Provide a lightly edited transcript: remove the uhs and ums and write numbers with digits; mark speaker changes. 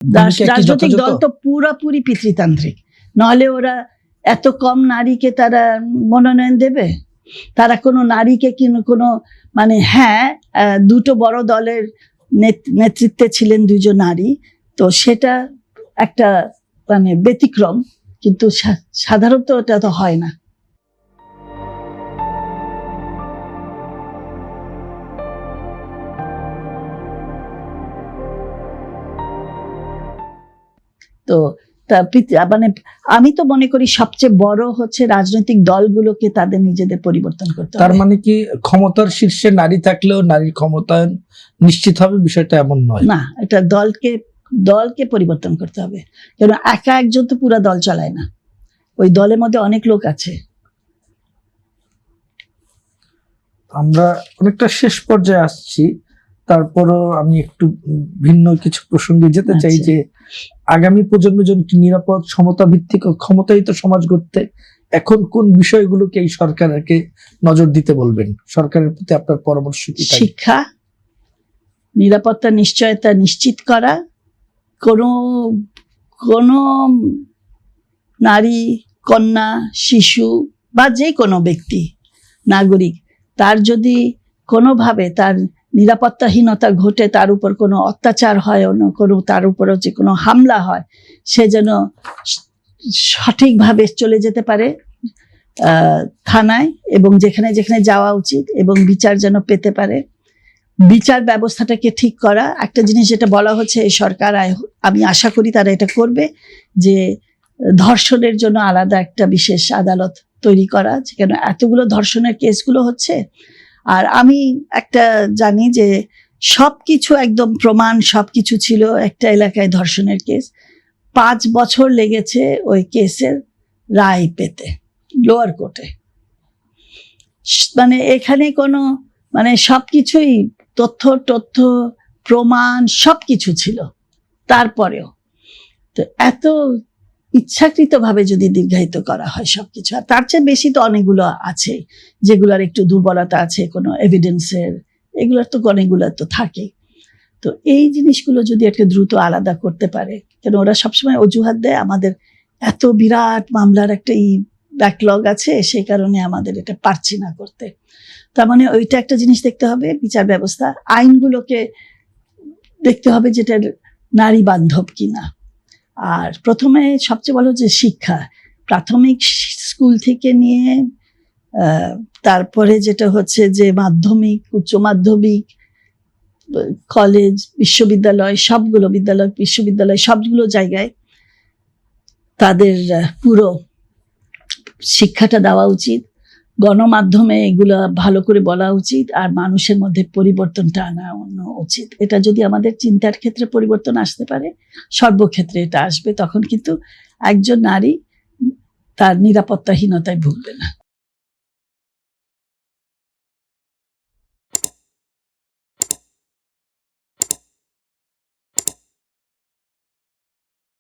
Speaker 1: রাজনৈতিক দল তো পুরোপুরি পিতৃতান্ত্রিক, নাহলে ওরা এত কম নারীকে তারা মনোনয়ন দেবে? তারা কোনো নারীকে কোনো মানে হ্যাঁ, দুটো বড় দলের নেতৃত্বে ছিলেন দুজন নারী, তো সেটা একটা মানে ব্যতিক্রম, কিন্তু সাধারণত এটা তো হয় না। তো মানে আমি তো মনে করি সবচেয়ে বড় হচ্ছে রাজনৈতিক দলগুলোকে তাদের নিজেদের পরিবর্তন করতে হবে।
Speaker 2: তার মানে কি ক্ষমতার শীর্ষে নারী থাকলেও নারীর ক্ষমতায়ন নিশ্চিত হবে, বিষয়টা এমন নয়।
Speaker 1: না, এটা দলকে পরিবর্তন করতে হবে, কারণ একা একজন তো পুরো দল চালায় না, ওই দলের মধ্যে অনেক লোক আছে।
Speaker 2: আমরা অনেকটা শেষ পর্যায়ে আসছি, তারপরও আমি একটু ভিন্ন কিছু প্রসঙ্গে যেতে চাই যে আগামী প্রজন্মের জন্য কি নিরাপদ সমতা ভিত্তিক ও ক্ষমতায়িত সমাজ গড়তে এখন কোন বিষয়গুলোকে এই সরকারকে নজর দিতে বলবেন? সরকারের প্রতি আপনার পরামর্শ কি?
Speaker 1: শিক্ষা, নিরাপত্তা নিশ্চয়তা নিশ্চিত করা, কোনো নারী, কন্যা, শিশু বা যে কোনো ব্যক্তি, নাগরিক, তার যদি কোনোভাবে তার নিরাপত্তাহীনতা ঘটে, তার উপর কোনো অত্যাচার হয়, তার উপরও যে কোনো হামলা হয়, সে যেন সঠিকভাবে চলে যেতে পারে থানায়, এবং যেখানে যেখানে যাওয়া উচিত, এবং বিচার যেন পেতে পারে। বিচার ব্যবস্থাটাকে ঠিক করা, একটা জিনিস যেটা বলা হচ্ছে এই সরকার, আমি আশা করি তারা এটা করবে, যে ধর্ষণের জন্য আলাদা একটা বিশেষ আদালত তৈরি করা, যেখানে এতগুলো ধর্ষণের কেসগুলো হচ্ছে। আর আমি একটা জানি যে সবকিছু একদম প্রমাণ সবকিছু ছিল একটা এলাকায় ধর্ষণের কেস, 5 বছর লেগেছে ওই কেসের রায় পেতে লোয়ার কোর্টে। মানে এখানে কোনো মানে সবকিছুই তথ্য প্রমাণ সবকিছু ছিল, তারপরেও তো এত ইচ্ছাকৃতভাবে যদি দীর্ঘায়িত করা হয় সবকিছু, আর তার চেয়ে বেশি তো অনেকগুলো আছে যেগুলোর একটু দুর্বলতা আছে, কোনো এভিডেন্সের, এগুলোর তো অনেকগুলো তো থাকে। তো এই জিনিসগুলো যদি একটা দ্রুত আলাদা করতে পারে, কেন ওরা সবসময় অজুহাত দেয় আমাদের এত বিরাট মামলার একটা ব্যাকলগ আছে, সেই কারণে আমাদের এটা পারছি না করতে। তার মানে ওইটা একটা জিনিস দেখতে হবে, বিচার ব্যবস্থা, আইনগুলোকে দেখতে হবে যেটা নারী বান্ধব কিনা। আর প্রথমে সবচেয়ে বড় যে শিক্ষা, প্রাথমিক স্কুল থেকে নিয়ে তারপরে যেটা হচ্ছে যে মাধ্যমিক, উচ্চ মাধ্যমিক, কলেজ, বিশ্ববিদ্যালয়, সবগুলো বিদ্যালয়, বিশ্ববিদ্যালয়, সবগুলো জায়গায় তাদের পুরো শিক্ষাটা দেওয়া উচিত। গণমাধ্যমে এগুলো ভালো করে বলা উচিত, আর মানুষের মধ্যে পরিবর্তনটা আনা উচিত। এটা যদি আমাদের চিন্তার ক্ষেত্রে পরিবর্তন আসতে পারে, সর্বক্ষেত্রে এটা আসবে, তখন কিন্তু একজন নারী তার নিরাপত্তাহীনতায় ভুগবে না।